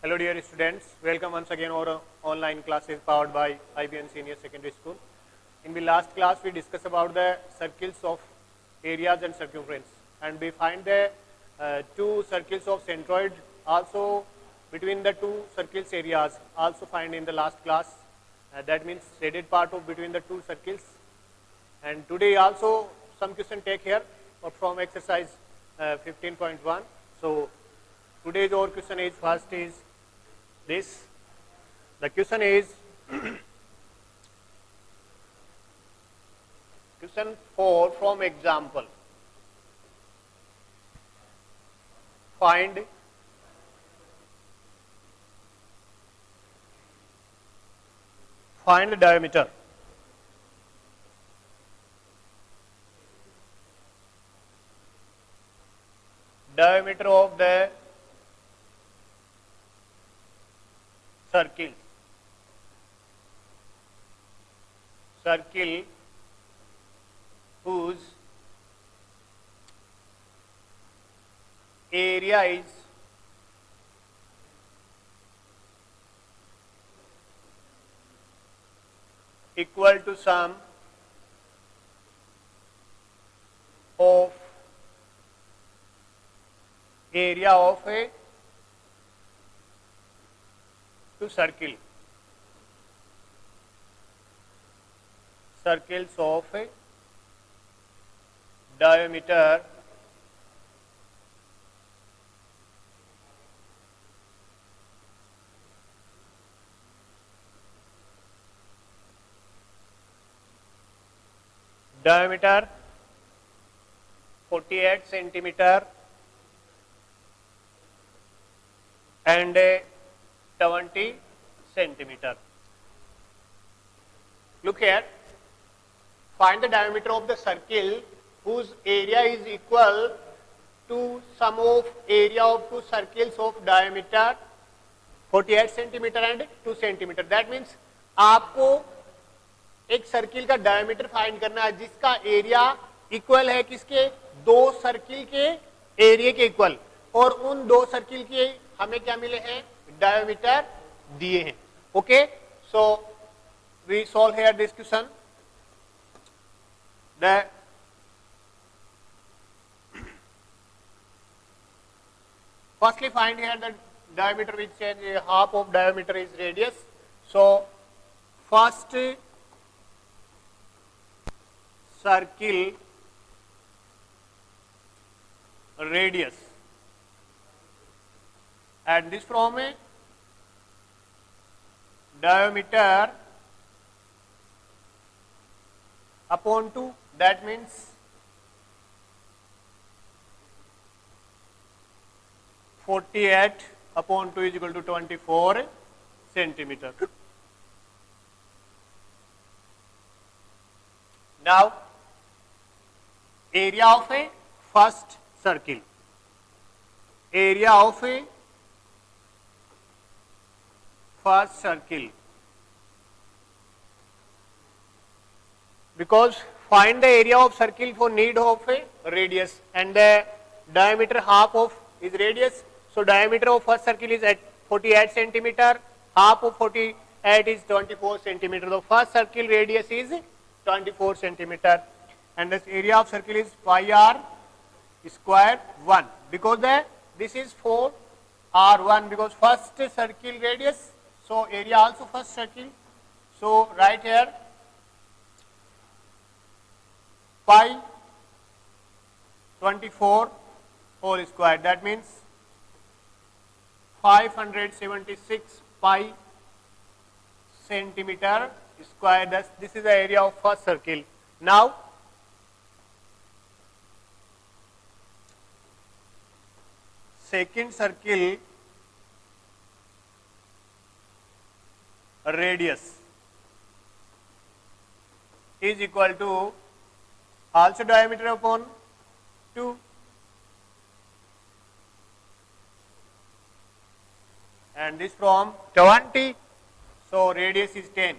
Hello dear students, welcome once again our online classes powered by IBN Senior Secondary School. In the last class we discussed about the circles of areas and circumference, and we find the two circles of centroid also between the two circles areas also find in the last class. That means shaded part of between the two circles. And today also some question take here from exercise 15.1. So today's our question is first is this. The question is question 4 from example. Find the diameter. Diameter of the circle whose area is equal to sum of area of a circles of a diameter diameter 48 centimeter and 20 centimeter. Look here, find the diameter of the circle whose area is equal to sum of area of two circles of diameter 48 centimeter and 2 centimeter. That means आपको एक circle का diameter find करना है जिसका area equal है किसके, दो circle के एरिया के इक्वल, और उन दो सर्किल के हमें क्या मिले हैं, डायमीटर दिए हैं. Okay, so we solve here this question. The firstly find here the diameter, which is half of diameter is radius. So first circle radius, and this from a diameter upon 2, that means 48 upon 2 is equal to 24 centimeter. Now area of a first circle, area of a first circle, because find the area of circle for need of a radius, and the diameter half of is radius. So diameter of first circle is at 48 centimeter, half of 48 is 24 centimeter. The first circle radius is 24 centimeter, and this area of circle is pi r square 1, because this is 4 r1, because first circle radius, so area also first circle. So right here pi 24 whole square, that means 576 pi centimeter square. Thus this is the area of first circle. Now second circle radius is equal to also diameter upon 2, and this from 20, so radius is 10,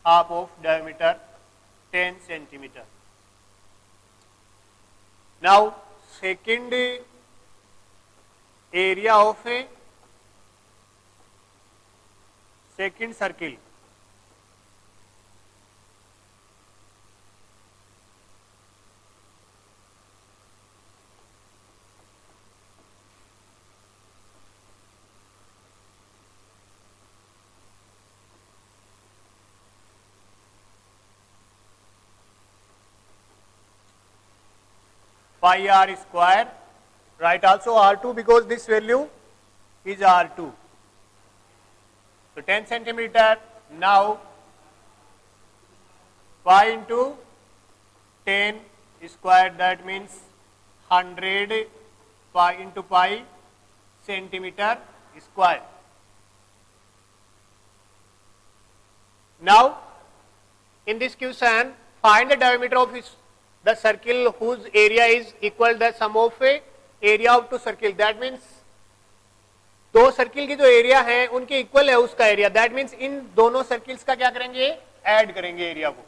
half of diameter 10 centimeter. Now second area of a second circle. Pi r square, right, also R2 because this value is R2. So 10 centimeter. Now pi into 10 square, that means 100 pi into pi centimeter square. Now in this question, find the diameter of the circle whose area is equal the sum of area of two circle. That means दो circle की जो area है उनके equal है उसका area. That means in दोनों circles का क्या करेंगे, ऐड करेंगे एरिया को.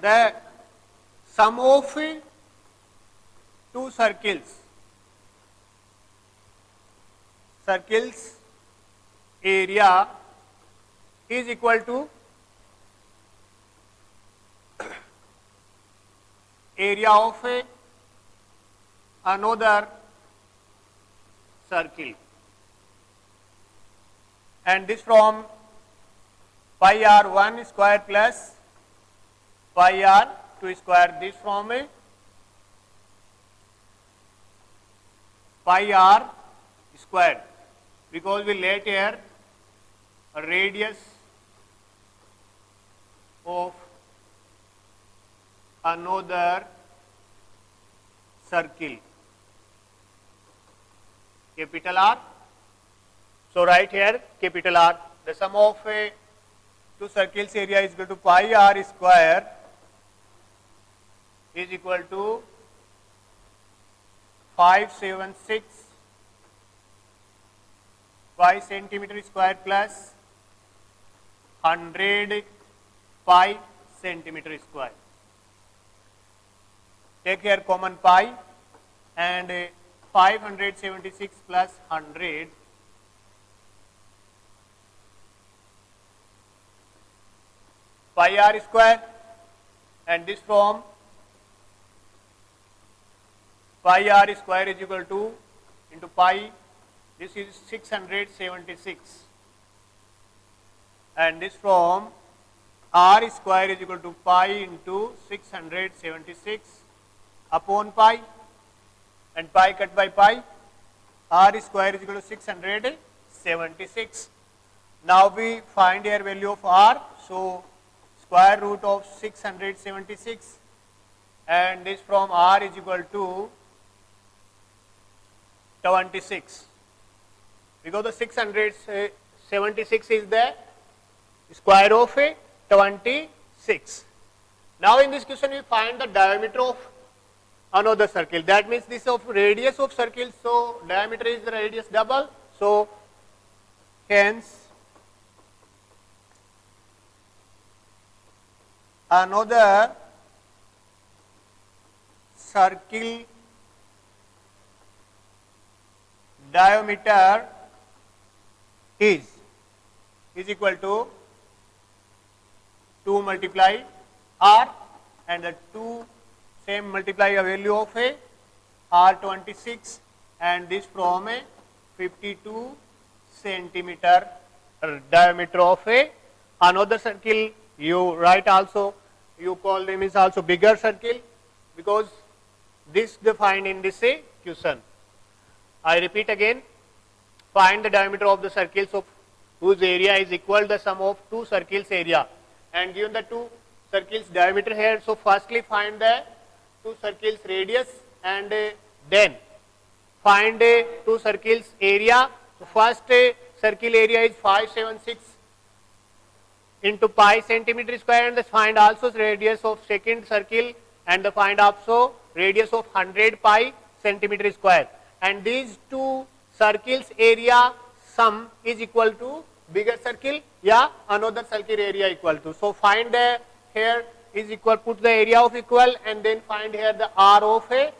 The sum of two circles area is equal to area of another circle, and this from pi r1 square plus pi r2 square, this from pi r square, because we let here a radius of another circle, capital R. So write here capital R. The sum of two circles area is equal to pi r square is equal to 576 pi centimeter square plus 100 pi centimeter square. Take here common pi, and 576 plus 100 pi r square, and this from pi r square is equal to into pi, this is 676, and this from r square is equal to pi into 676 upon pi, and pi cut by pi, r square is equal to 676. Now we find here value of r, so square root of 676, and this from r is equal to 26, because the 676 is the square of 26. Now in this question we find the diameter of another circle. That means this of radius of circle, so diameter is the radius double. So hence another circle diameter is equal to 2 multiply r, and the 2 same multiply a value of a r26, and this from a 52 centimeter diameter of a another circle. You write also, you call them is also bigger circle, because this defined in this question. I repeat again, find the diameter of the circles of whose area is equal to the sum of two circles area, and given the two circles diameter here, so firstly find the two circles radius, and then find two circles area. So first circle area is 576 into pi centimeter square, and the find also radius of second circle, and the find also radius of 100 pi centimeter square, and these two circles area sum is equal to bigger circle, yeah, another circle area equal to. So find here is equal, put the area of equal, and then find here the r of a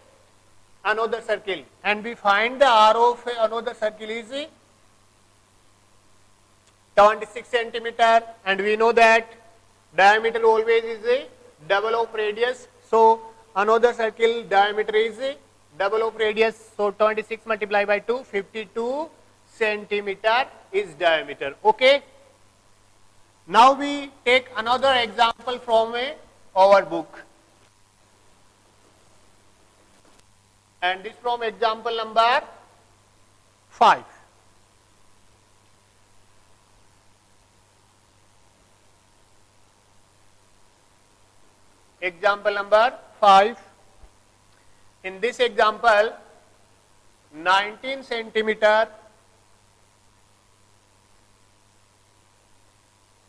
another circle, and we find the r of another circle is 26 centimeter, and we know that diameter always is a double of radius. So another circle diameter is double of radius. So 26 multiplied by 2, 52 centimeter is diameter. Okay. Now we take another example from our book, and this from example number 5. Example number 5. In this example, 19 centimeter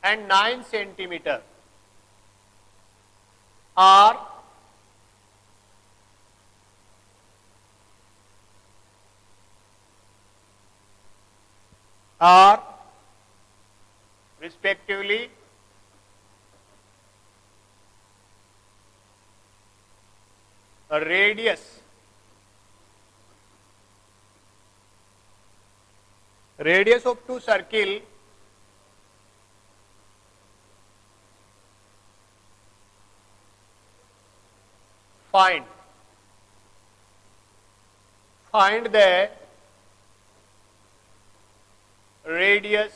and 9 centimeter are respectively a radius of two circle find the radius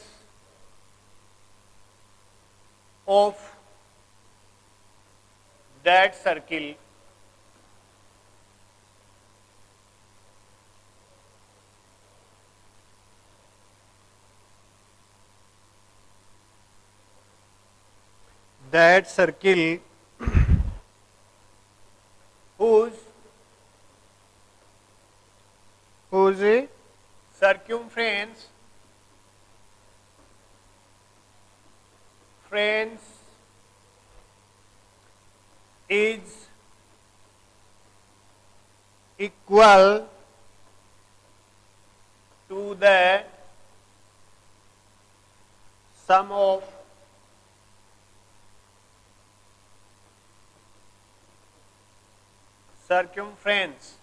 of that circle whose circumference is equal to the sum of circumference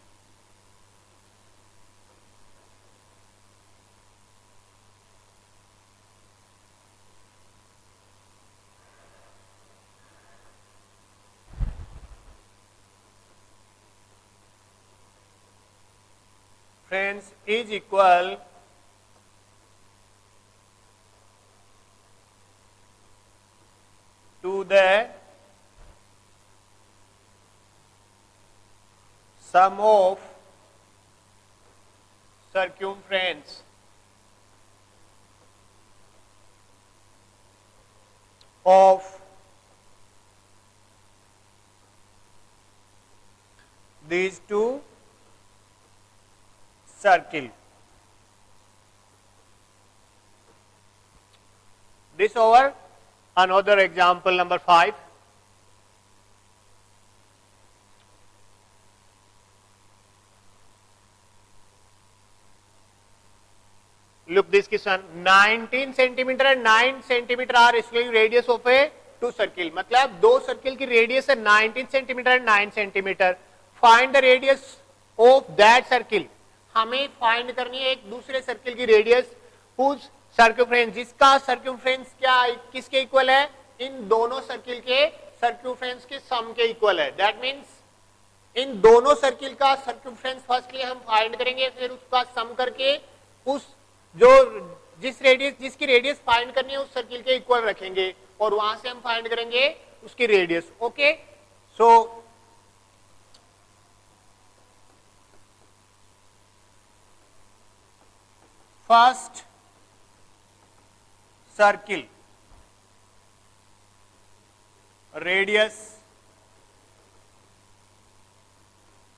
is equal to the sum of circumference of these two circles. This over another example number 5. Look this question, 19 centimeter and 9 centimeter are exclusive radius of a two circle. मतलब दो circle की radius है 19 centimetre and 9 centimetre. Find the radius of that circle. हमें find करनी है एक दूसरे circle की रेडियस हुज सर्कमफ्रेंस, जिसका सर्कमफ्रेंस क्या किसके इक्वल है, इन दोनों सर्किल के सर्कमफ्रेंस के सम के इक्वल है. दैट मीन्स इन दोनों सर्किल का सर्कमफ्रेंस फर्स्टली हम फाइंड करेंगे, फिर उसका सम करके उस जो जिसकी रेडियस फाइंड करनी है उस सर्किल के इक्वल रखेंगे और वहां से हम फाइंड करेंगे उसकी radius. Okay, so first circle radius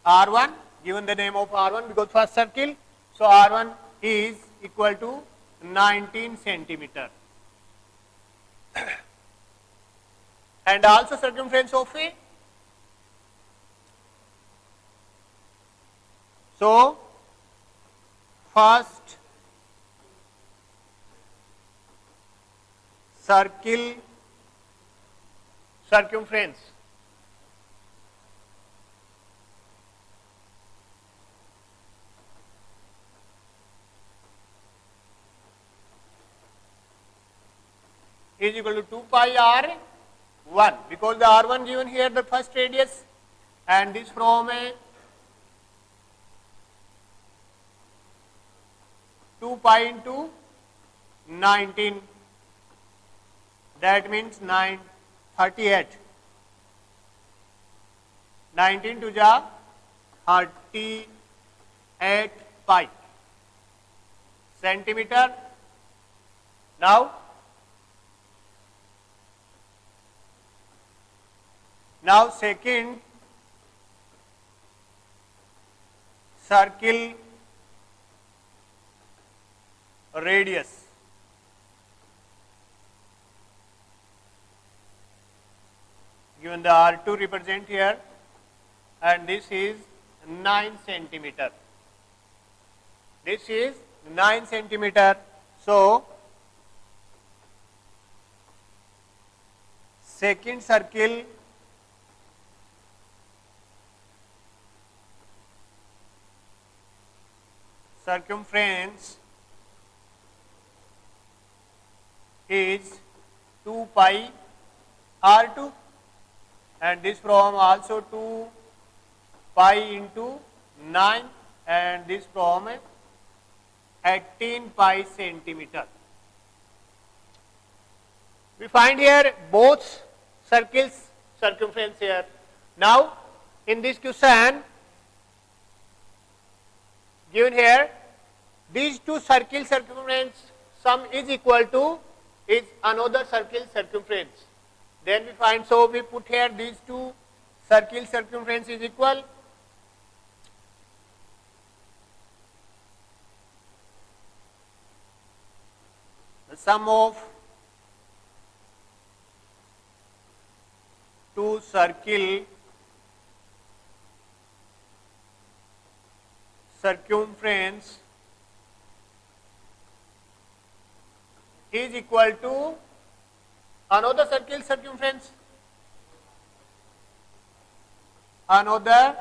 R1, given the name of R1 because first circle, so R1 is equal to 19 centimeter and also circumference of a, so first circle circumference is equal to 2 pi r1 because the r1 given here the first radius, and this from a 2 pi into 19, that means 38. 19 to the 38 pi centimeter. Now second circle radius. Given the R2 represent here, and this is 9 centimeter. This is 9 centimeter. So second circle circumference is 2 pi r2, and this from also 2 pi into 9, and this from 18 pi centimeter. We find here both circles circumference here. Now in this question given here, these two circle circumference sum is equal to is another circle circumference. Then we find, so we put here these two circle circumference is equal. The sum of two circle circumference is equal to another circle circumference, another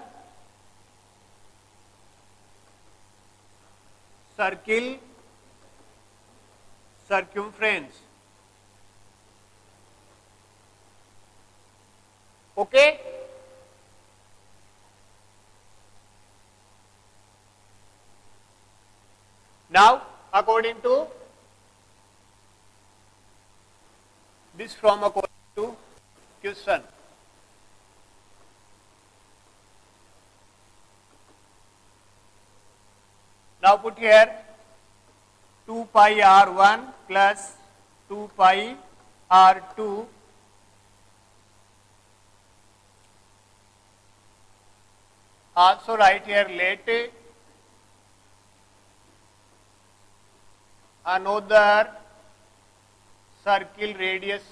circle circumference. Okay. Now according to this, from according to question. Now put here 2 pi r1 plus 2 pi r2 also write here, let another circle radius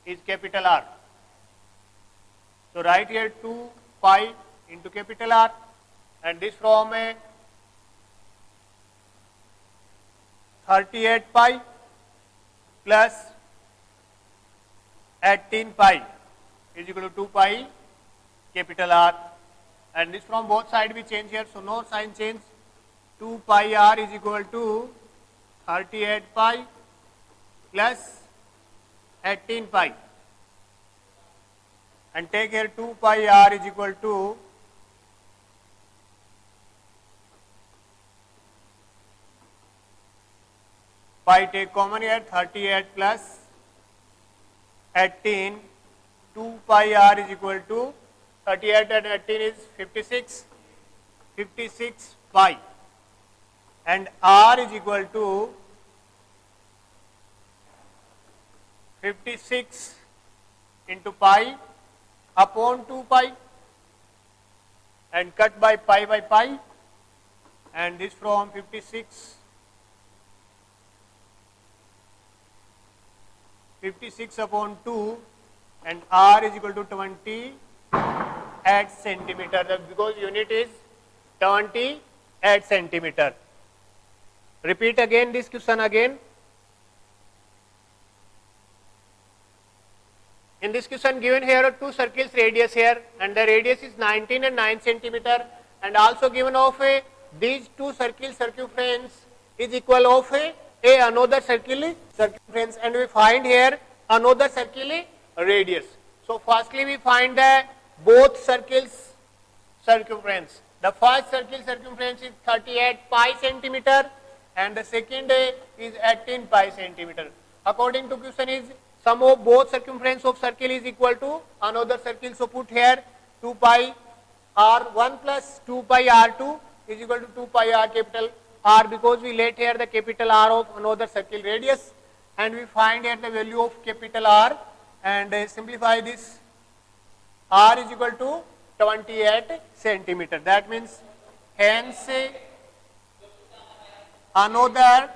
is capital R. So write here 2 pi into capital R, and this from a 38 pi plus 18 pi is equal to 2 pi capital R, and this from both sides we change here, so no sign change. 2 pi R is equal to 38 pi plus 18 pi, and take here 2 pi R is equal to pi, take common here, 38 plus 18, 2 pi R is equal to 38 and 18 is 56 pi, and R is equal to 56 into pi upon 2 pi, and cut by pi, and this from 56 upon 2, and R is equal to 28 centimeter, because unit is 28 centimeter. Repeat again this question again. In this question given here are two circles radius here, and the radius is 19 and 9 centimeter, and also given of these two circle circumference is equal of another circle circumference, and we find here another circle radius. So firstly we find the both circles circumference. The first circle circumference is 38 pi centimeter and the second is 18 pi centimeter. According to question is sum of both circumference of circle is equal to another circle. So put here 2 pi r1 plus 2 pi r2 is equal to 2 pi r capital R, because we let here the capital R of another circle radius, and we find here the value of capital R, and simplify this. R is equal to 28 centimeter. That means hence another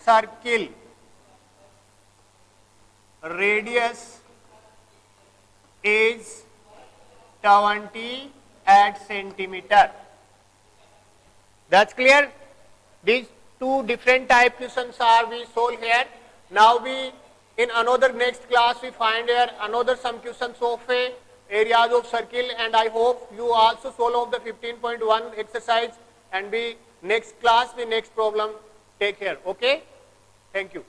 circle radius is 28 centimeter. That's clear. These two different type questions are we solve here. Now we in another next class we find here another some questions of areas of circle, and I hope you also solve the 15.1 exercise, and we next class the next problem. Take care. Okay. Thank you.